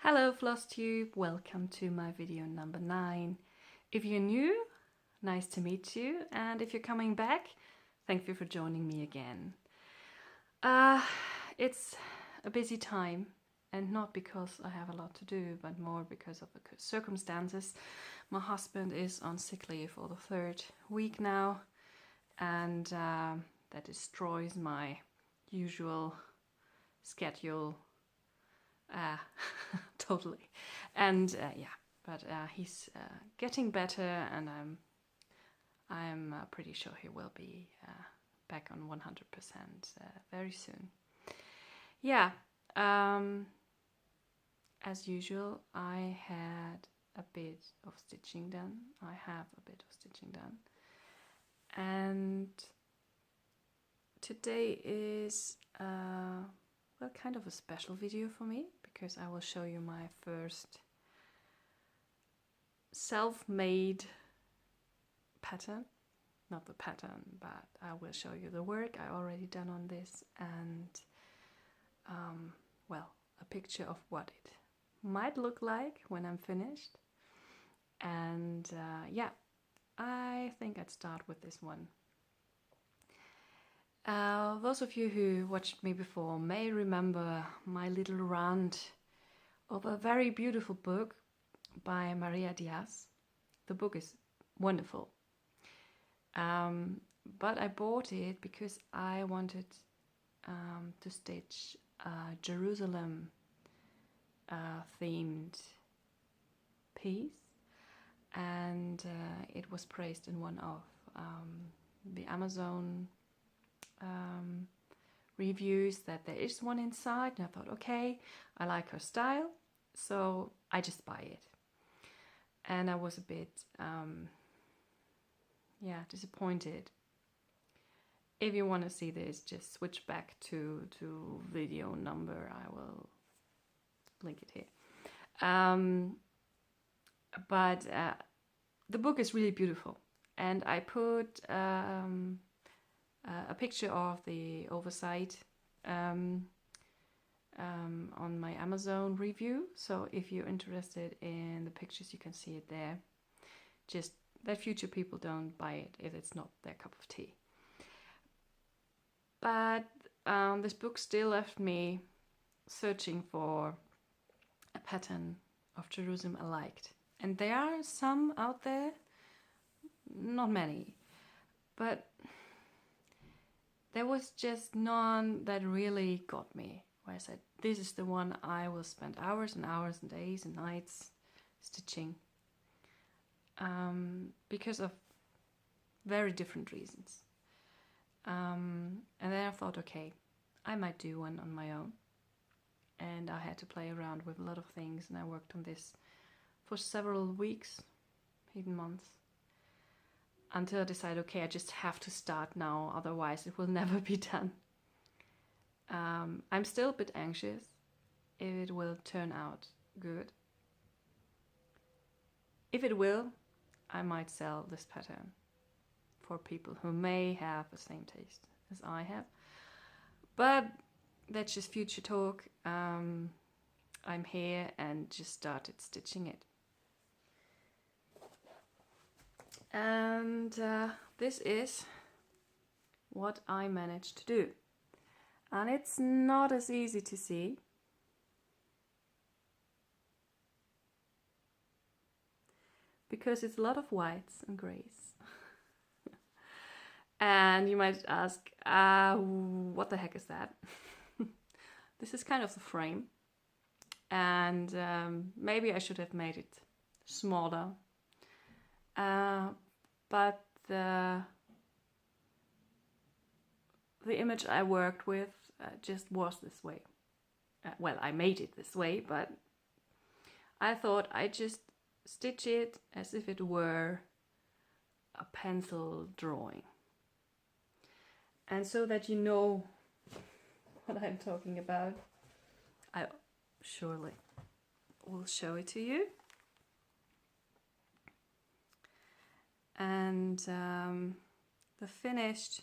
Hello Flosstube, welcome to my video number 9. If you're new, nice to meet you, and if you're coming back, thank you for joining me again. It's a busy time, and not because I have a lot to do, but more because of the circumstances. My husband is on sick leave for the 3rd week now, and that destroys my usual schedule totally. And yeah, but he's getting better, and I'm pretty sure he will be back on 100% very soon. Yeah, as usual, I had a bit of stitching done. I have a bit of stitching done, and today is well, kind of a special video for me, because I will show you my first self-made pattern. Not the pattern, but I will show you the work I already done on this, and well, a picture of what it might look like when I'm finished. And yeah, I think I'd start with this one. Those of you who watched me before may remember my little rant of a very beautiful book by Maria Diaz. The book is wonderful, but I bought it because I wanted to stitch a Jerusalem themed piece, and it was praised in one of the Amazon reviews that there is one inside, and I thought, okay, I like her style, so I just buy it. And I was a bit yeah, disappointed. If you want to see this, just switch back to video number, I will link it here. But the book is really beautiful, and I put a picture of the oversight on my Amazon review, so if you're interested in the pictures, you can see it there. Just that future people don't buy it if it's not their cup of tea. But this book still left me searching for a pattern of Jerusalem I liked, and there are some out there, not many, but there was just none that really got me, where I said, this is the one I will spend hours and hours and days and nights stitching, because of very different reasons. And then I thought, okay, I might do one on my own. And I had to play around with a lot of things, and I worked on this for several weeks, even months, until I decided, okay, I just have to start now, otherwise it will never be done. I'm still a bit anxious if it will turn out good. If it will, I might sell this pattern for people who may have the same taste as I have. But that's just future talk. I'm here and just started stitching it. And this is what I managed to do. And it's not as easy to see, because it's a lot of whites and grays. And you might ask, what the heck is that? This is kind of the frame, and maybe I should have made it smaller, but the image I worked with just was this way. Well, I made it this way, but I thought I'd just stitch it as if it were a pencil drawing. And so that you know what I'm talking about, I surely will show it to you. And the finished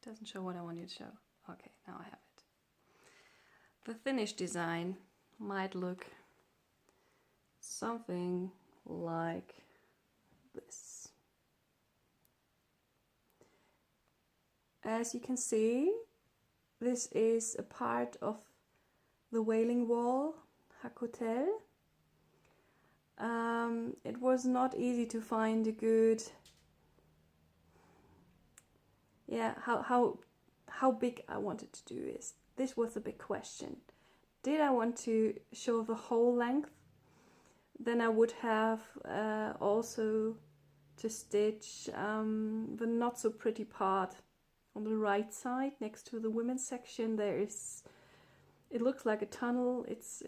doesn't show what I want you to show. Okay, now I have it. the finished design might look something like this. As you can see, this is a part of the Wailing Wall Hakotel. It was not easy to find a good, how big I wanted to do this. This was a big question. Did I want to show the whole length? Then I would have also to stitch the not so pretty part on the right side next to the women's section. There is, it looks like a tunnel. It's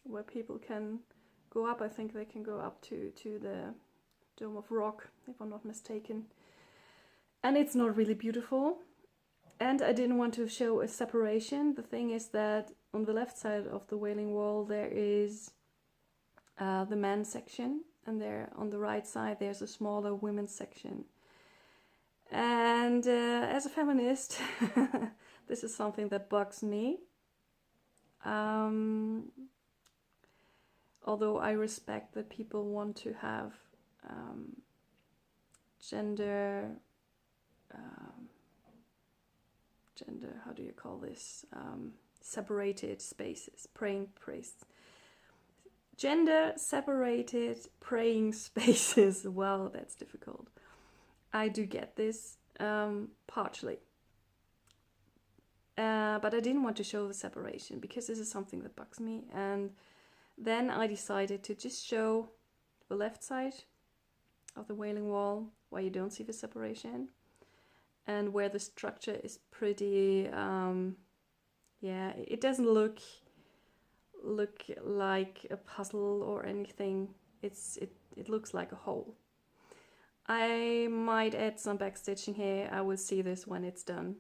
where people can go up. I think they can go up to the Dome of Rock, if I'm not mistaken. And it's not really beautiful. And I didn't want to show a separation. The thing is that on the left side of the Wailing Wall there is the men's section, and there on the right side there's a smaller women's section. And as a feminist, this is something that bugs me. Although I respect that people want to have gender, how do you call this? Separated spaces, gender separated praying spaces. Well, that's difficult. I do get this partially. But I didn't want to show the separation because this is something that bugs me. And then I decided to just show the left side of the Wailing Wall where you don't see the separation, and where the structure is pretty, it doesn't look like a puzzle or anything. It looks like a hole. I might add some backstitching here. I will see this when it's done.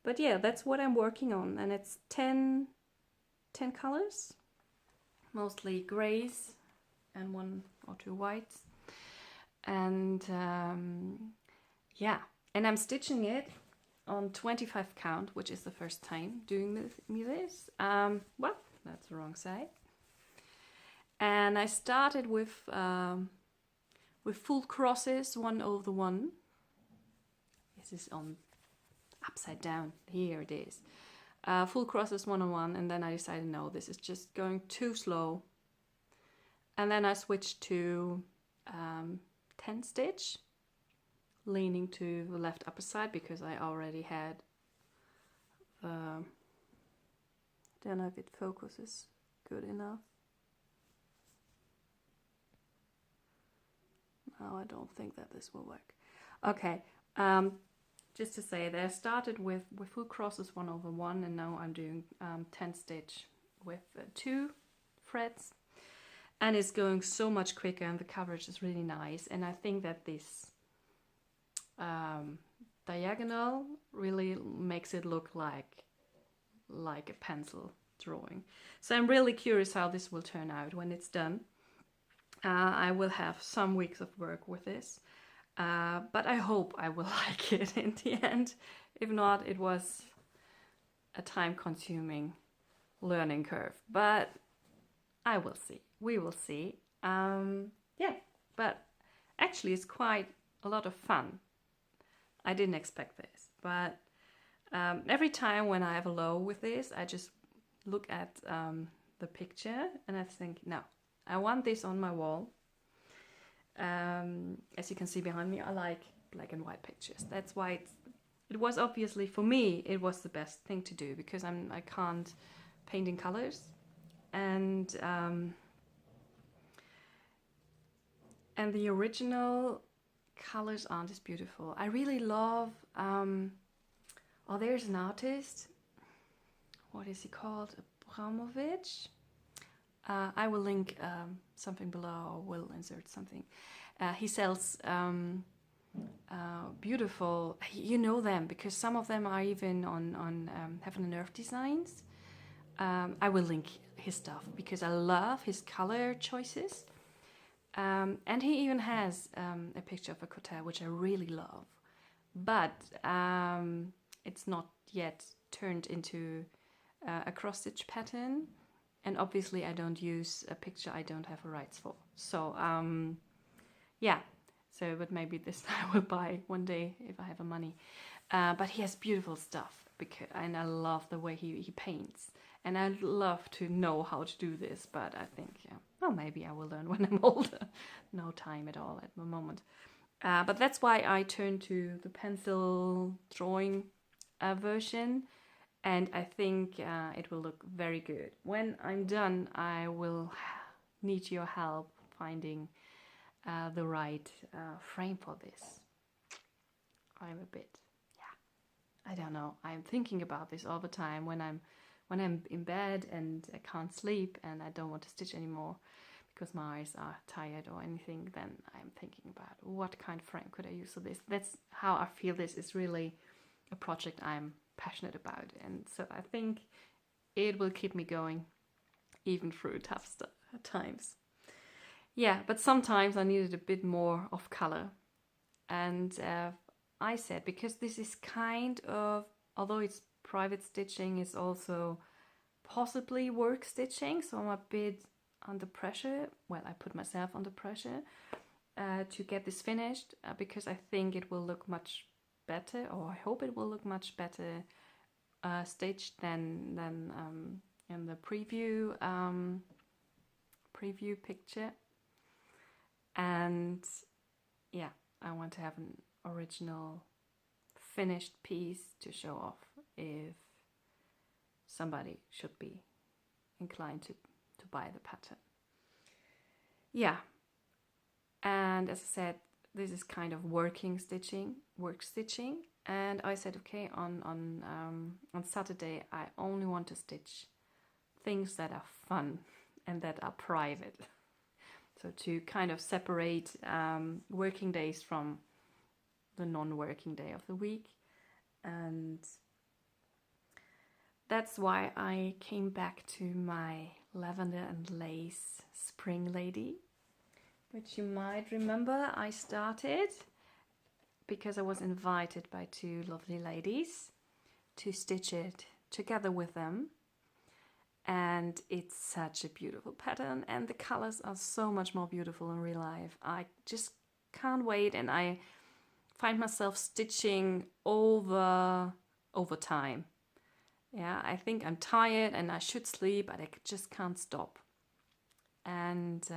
But yeah, that's what I'm working on, and it's 10 colors, mostly grays and 1 or 2 whites. And and I'm stitching it on 25 count, which is the first time doing this. Well, that's the wrong side. And I started with full crosses 1 over 1. This is on upside down. Here it is. Full crosses 1 on 1, and then I decided no, this is just going too slow. And then I switched to 10 stitch, leaning to the left upper side because I already had don't know if it focuses good enough. No, I don't think that this will work. Okay, just to say that I started with full crosses 1 over 1, and now I'm doing 10 stitch with 2 threads, and it's going so much quicker, and the coverage is really nice. And I think that this diagonal really makes it look like a pencil drawing. So I'm really curious how this will turn out when it's done. I will have some weeks of work with this, but I hope I will like it in the end. If not, it was a time-consuming learning curve, but I will see. We will see. But actually it's quite a lot of fun. I didn't expect this, but every time when I have a low with this, I just look at the picture and I think, no, I want this on my wall. As you can see behind me, I like black and white pictures. That's why it was obviously, for me, it was the best thing to do, because I can't paint in colors. And the original colors aren't as beautiful. I really love, there's an artist, what is he called? Abramovich? I will link something below, or will insert something. He sells beautiful, you know them, because some of them are even on Heaven and Earth Designs. I will link his stuff, because I love his color choices. And he even has a picture of a cotter, which I really love. But it's not yet turned into a cross stitch pattern, and obviously I don't use a picture I don't have rights for. So yeah, so but maybe this I will buy one day if I have the money. But he has beautiful stuff, and I love the way he paints, and I'd love to know how to do this, but I think, yeah, well, maybe I will learn when I'm older. No time at all at the moment. But that's why I turned to the pencil drawing version, and I think it will look very good. When I'm done, I will need your help finding the right frame for this. I'm a bit, yeah, I don't know. I'm thinking about this all the time when I'm in bed and I can't sleep and I don't want to stitch anymore because my eyes are tired or anything. Then I'm thinking about what kind of frame could I use for this. That's how I feel this is really a project I'm passionate about, and so I think it will keep me going even through tough times. Yeah, but sometimes I needed a bit more of color, and I said, because this is kind of, although it's private stitching, it's also possibly work stitching, so I'm a bit under pressure. Well, I put myself under pressure to get this finished because I think it will look much better, or I hope it will look much better stitched than in the preview picture. And yeah, I want to have an original finished piece to show off if somebody should be inclined to buy the pattern. Yeah, and as I said, this is kind of work stitching, and I said, okay, on Saturday I only want to stitch things that are fun and that are private. So to kind of separate working days from the non-working day of the week. And that's why I came back to my lavender and lace spring lady, which you might remember I started because I was invited by two lovely ladies to stitch it together with them. And it's such a beautiful pattern, and the colors are so much more beautiful in real life. I just can't wait, and I find myself stitching over time. Yeah, I think I'm tired and I should sleep, but I just can't stop. And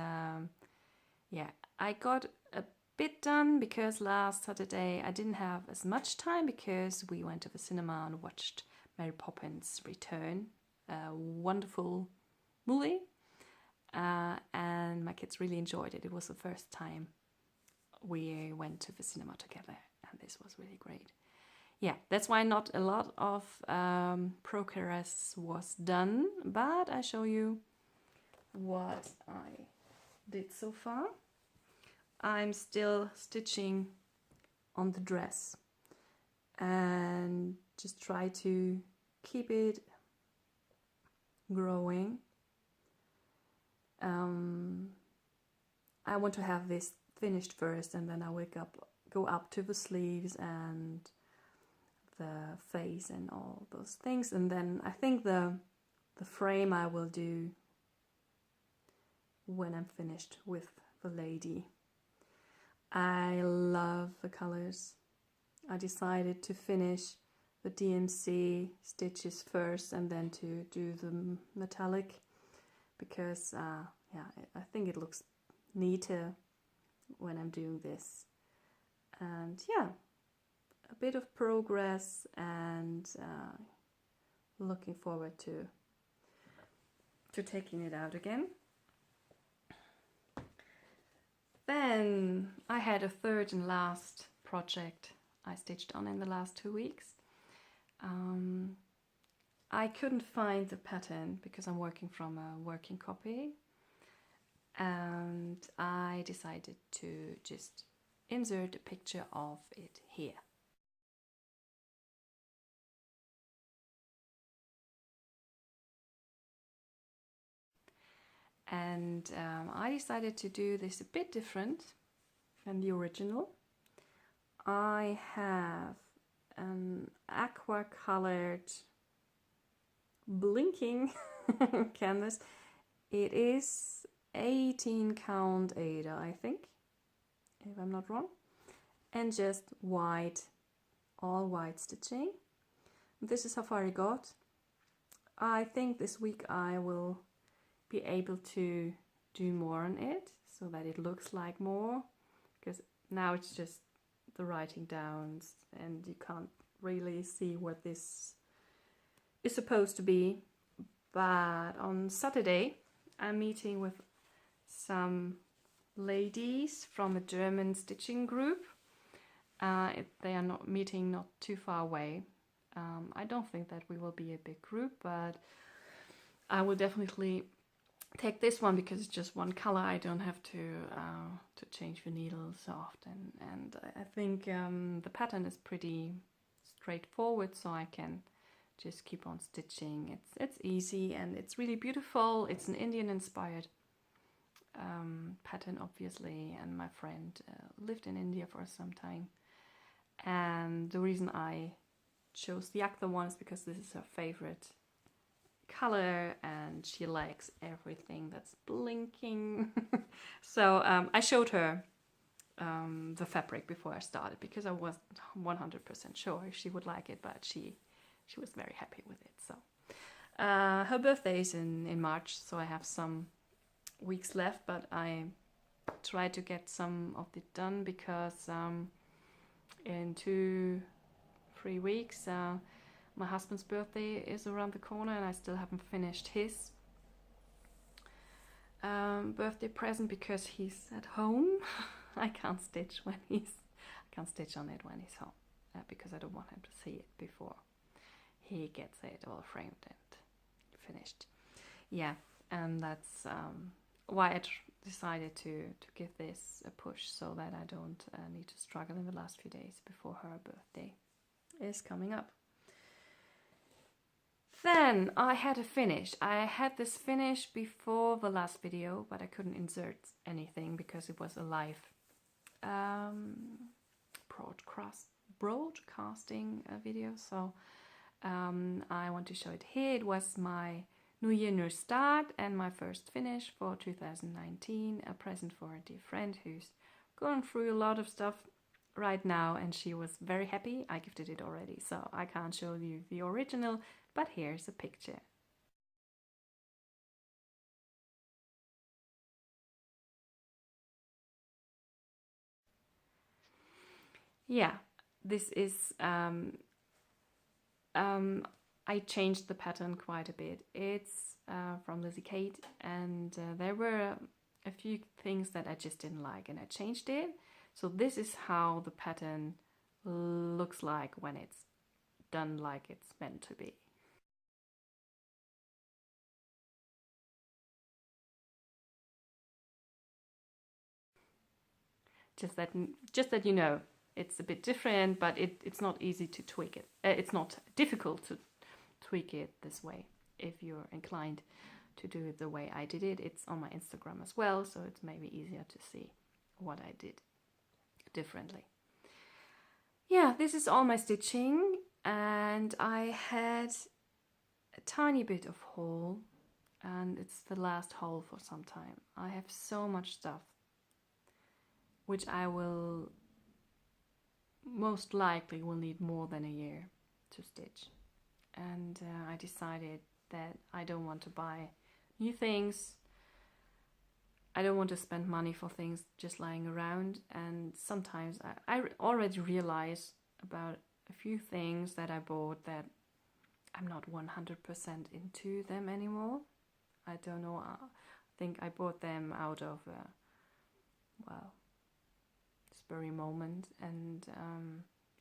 yeah, I got a bit done because last Saturday I didn't have as much time because we went to the cinema and watched Mary Poppins Return. A wonderful movie, and my kids really enjoyed it. It was the first time we went to the cinema together, and this was really great. Yeah, that's why not a lot of progress was done, but I show you what I did so far. I'm still stitching on the dress and just try to keep it growing. I want to have this finished first, and then I go up to the sleeves and the face and all those things, and then I think the frame I will do when I'm finished with the lady. I love the colors. I decided to finish the DMC stitches first and then to do the metallic because yeah, I think it looks neater when I'm doing this. And yeah, a bit of progress, and looking forward to taking it out again. Then I had a third and last project I stitched on in the last 2 weeks. I couldn't find the pattern because I'm working from a working copy, and I decided to just insert a picture of it here. And I decided to do this a bit different than the original. I have an aqua colored blinking canvas. It is 18 count Ada, I think, if I'm not wrong, and just white, all white stitching. This is how far I got. I think this week I will be able to do more on it so that it looks like more, because now it's just the writing down and you can't really see what this is supposed to be. But on Saturday I'm meeting with some ladies from a German stitching group. They are not meeting not too far away. I don't think that we will be a big group, but I will definitely take this one because it's just one color. I don't have to change the needle so often, and I think the pattern is pretty straightforward, so I can just keep on stitching. It's easy and it's really beautiful. It's an Indian inspired pattern, obviously, and my friend lived in India for some time, and the reason I chose the Akta one is because this is her favorite color and she likes everything that's blinking. So I showed her the fabric before I started because I wasn't 100% sure if she would like it, but she was very happy with it. So her birthday is in March, so I have some weeks left, but I try to get some of it done because in 2-3 weeks my husband's birthday is around the corner and I still haven't finished his birthday present because he's at home. I can't stitch on it when he's home because I don't want him to see it before he gets it all framed and finished. Yeah, and that's why I decided to give this a push so that I don't need to struggle in the last few days before her birthday is coming up. Then I had a finish. I had this finish before the last video, but I couldn't insert anything because it was a live broadcasting video. So I want to show it here. It was my New Year, New Start and my first finish for 2019, a present for a dear friend who's going through a lot of stuff right now, and she was very happy. I gifted it already, so I can't show you the original, but here's a picture. Yeah, this is I changed the pattern quite a bit. It's from Lizzie Kate, and there were a few things that I just didn't like, and I changed it. So this is how the pattern looks like when it's done like it's meant to be. Just that you know, it's a bit different, but it's not easy to tweak it. It's not difficult to tweak it this way if you're inclined to do it the way I did it. It's on my Instagram as well, so it's maybe easier to see what I did differently. Yeah, this is all my stitching, and I had a tiny bit of haul, and it's the last haul for some time. I have so much stuff which I will most likely will need more than a year to stitch, and I decided that I don't want to buy new things. I don't want to spend money for things just lying around, and sometimes I already realize about a few things that I bought that I'm not 100% into them anymore. I don't know, I think I bought them out of well, spurry moment, and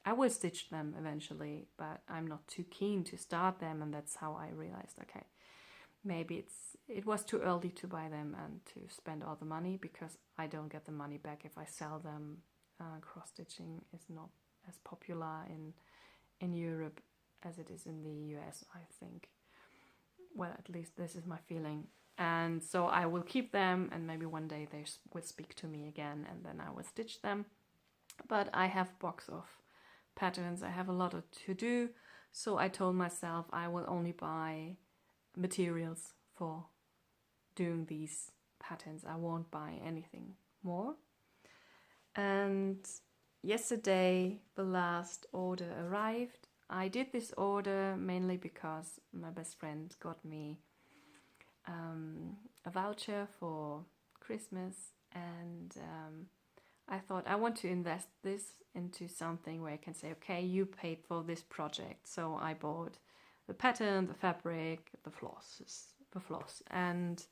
I will stitch them eventually, but I'm not too keen to start them, and that's how I realized, okay, maybe it was too early to buy them and to spend all the money, because I don't get the money back if I sell them. Cross-stitching is not as popular in Europe as it is in the US, I think. Well, at least this is my feeling. And so I will keep them, and maybe one day they will speak to me again, and then I will stitch them. But I have a box of patterns, I have a lot to do, so I told myself I will only buy materials for doing these patterns. I won't buy anything more. And yesterday the last order arrived. I did this order mainly because my best friend got me a voucher for Christmas, and I thought I want to invest this into something where I can say, okay, you paid for this project. So I bought the pattern, the fabric, the floss, and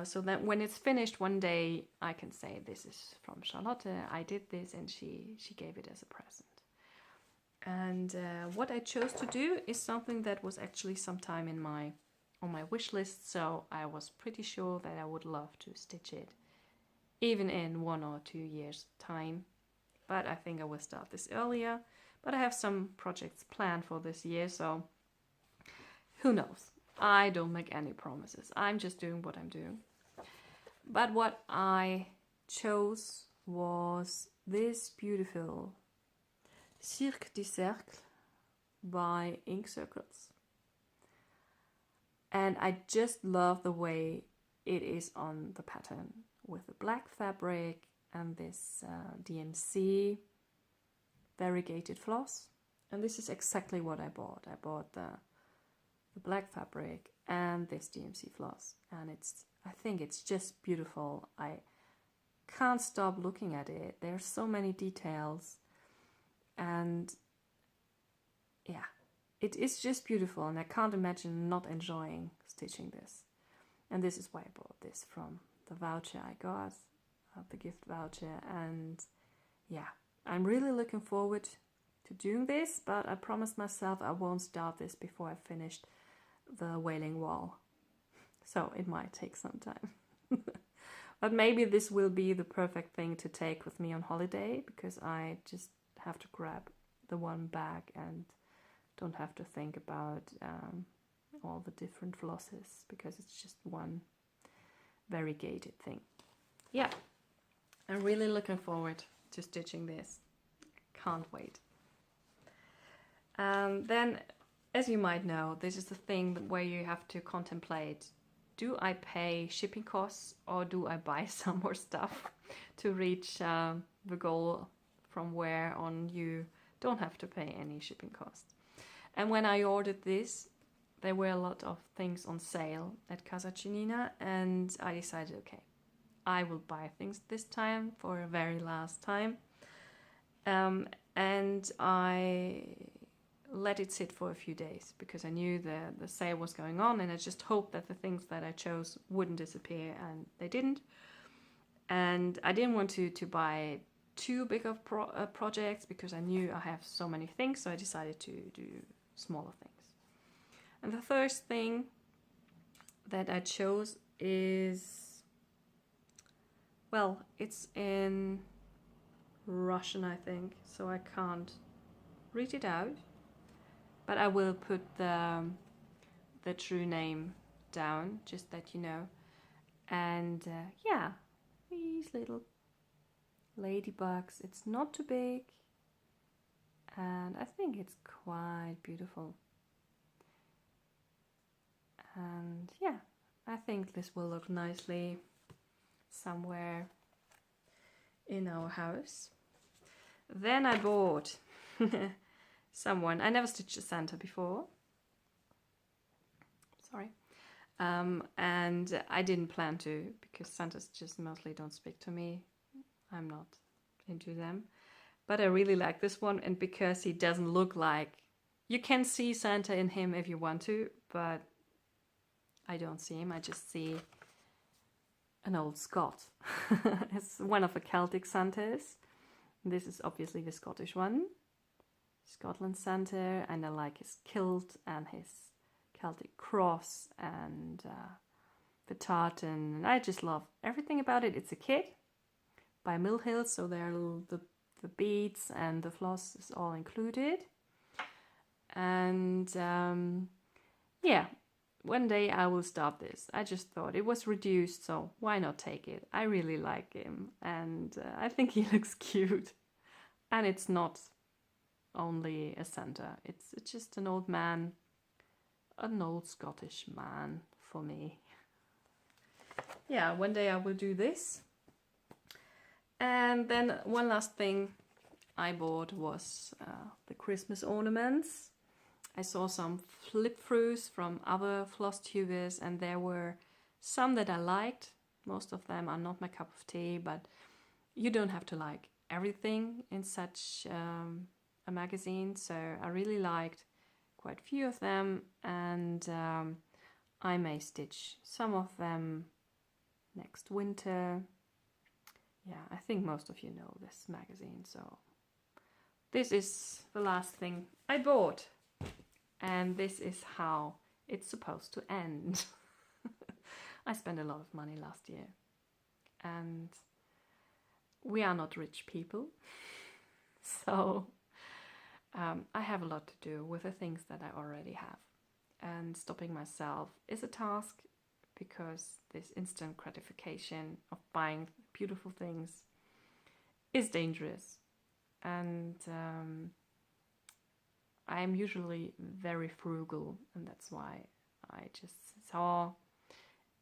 so that when it's finished one day, I can say, this is from Charlotte, I did this, and she gave it as a present. And what I chose to do is something that was actually sometime on my wish list, so I was pretty sure that I would love to stitch it, even in 1 or 2 years' time. But I think I will start this earlier. But I have some projects planned for this year, so who knows? I don't make any promises. I'm just doing what I'm doing. But what I chose was this beautiful Cirque du Cercle by Ink Circles. And I just love the way it is on the pattern with the black fabric and this DMC variegated floss. And this is exactly what I bought. I bought the black fabric and this DMC floss, and I think it's just beautiful. I can't stop looking at it. There's so many details, and yeah, it is just beautiful, and I can't imagine not enjoying stitching this. And this is why I bought this, from the voucher I got, the gift voucher. And yeah, I'm really looking forward to doing this, but I promised myself I won't start this before I finished the Wailing Wall, so it might take some time. But maybe this will be the perfect thing to take with me on holiday, because I just have to grab the one bag and don't have to think about all the different flosses, because it's just one variegated thing. Yeah, I'm really looking forward to stitching this. Can't wait. Then, as you might know, this is the thing where you have to contemplate, do I pay shipping costs or do I buy some more stuff to reach the goal from where on you don't have to pay any shipping costs? And when I ordered this, there were a lot of things on sale at Casa Chinina, and I decided, okay, I will buy things this time for a very last time. And I let it sit for a few days because I knew the sale was going on, and I just hoped that the things that I chose wouldn't disappear, and they didn't. And I didn't want to buy too big of projects because I knew I have so many things, so I decided to do smaller things. And the first thing that I chose is, well, it's in Russian, I think, so I can't read it out, but I will put the true name down, just that you know. And yeah, these little ladybugs, it's not too big, and I think it's quite beautiful. And yeah, I think this will look nicely somewhere in our house. Then I bought I never stitched a Santa before. Sorry. And I didn't plan to, because Santas just mostly don't speak to me. I'm not into them. But I really like this one, and because he doesn't look like... You can see Santa in him if you want to, but I don't see him. I just see an old Scot. It's one of the Celtic Santas. This is obviously the Scottish one. Scotland Santa, and I like his kilt and his Celtic cross and the tartan. And I just love everything about it. It's a kit by Mill Hill, so there are the beads and the floss is all included. And yeah, one day I will start this. I just thought it was reduced, so why not take it? I really like him, and I think he looks cute. And it's not only a Santa, it's just an old man an old Scottish man for me. Yeah, one day I will do this. And then one last thing I bought was the Christmas ornaments. I saw some flip-throughs from other Flosstubers, and there were some that I liked. Most of them are not my cup of tea, but you don't have to like everything in such a magazine. So I really liked quite a few of them, and I may stitch some of them next winter. Yeah, I think most of you know this magazine, so this is the last thing I bought, and this is how it's supposed to end. I spent a lot of money last year, and we are not rich people, so I have a lot to do with the things that I already have, and stopping myself is a task, because this instant gratification of buying beautiful things is dangerous. And I am usually very frugal, and that's why I just saw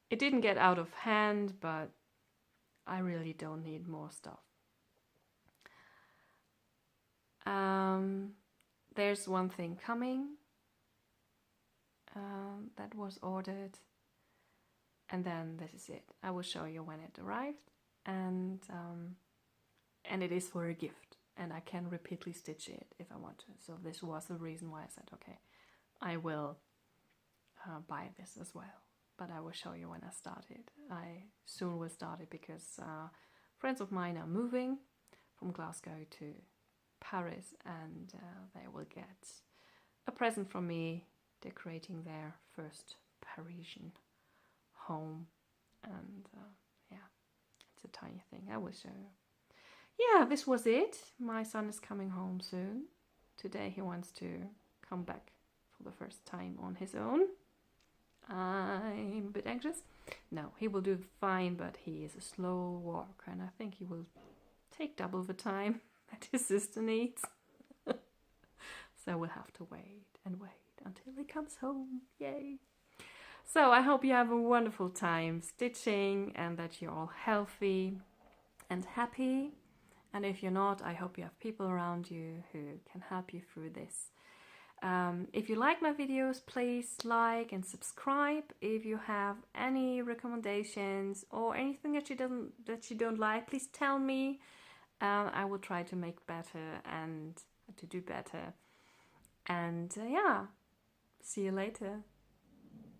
it didn't get out of hand, but I really don't need more stuff. There's one thing coming that was ordered. And then this is it. I will show you when it arrived, and it is for a gift, and I can repeatedly stitch it if I want to. So this was the reason why I said, okay, I will buy this as well. But I will show you when I start it. I soon will start it, because friends of mine are moving from Glasgow to Paris, and they will get a present from me decorating their first Parisian home. And yeah, it's a tiny thing. I will show you. Yeah, this was it. My son is coming home soon. Today he wants to come back for the first time on his own. I'm a bit anxious. No, he will do fine, but he is a slow walker, and I think he will take double the time that his sister needs. So we'll have to wait and wait until he comes home. Yay! So I hope you have a wonderful time stitching, and that you're all healthy and happy. And if you're not, I hope you have people around you who can help you through this. If you like my videos, please like and subscribe. If you have any recommendations or anything that you don't like, please tell me. I will try to make better and to do better. And yeah, see you later.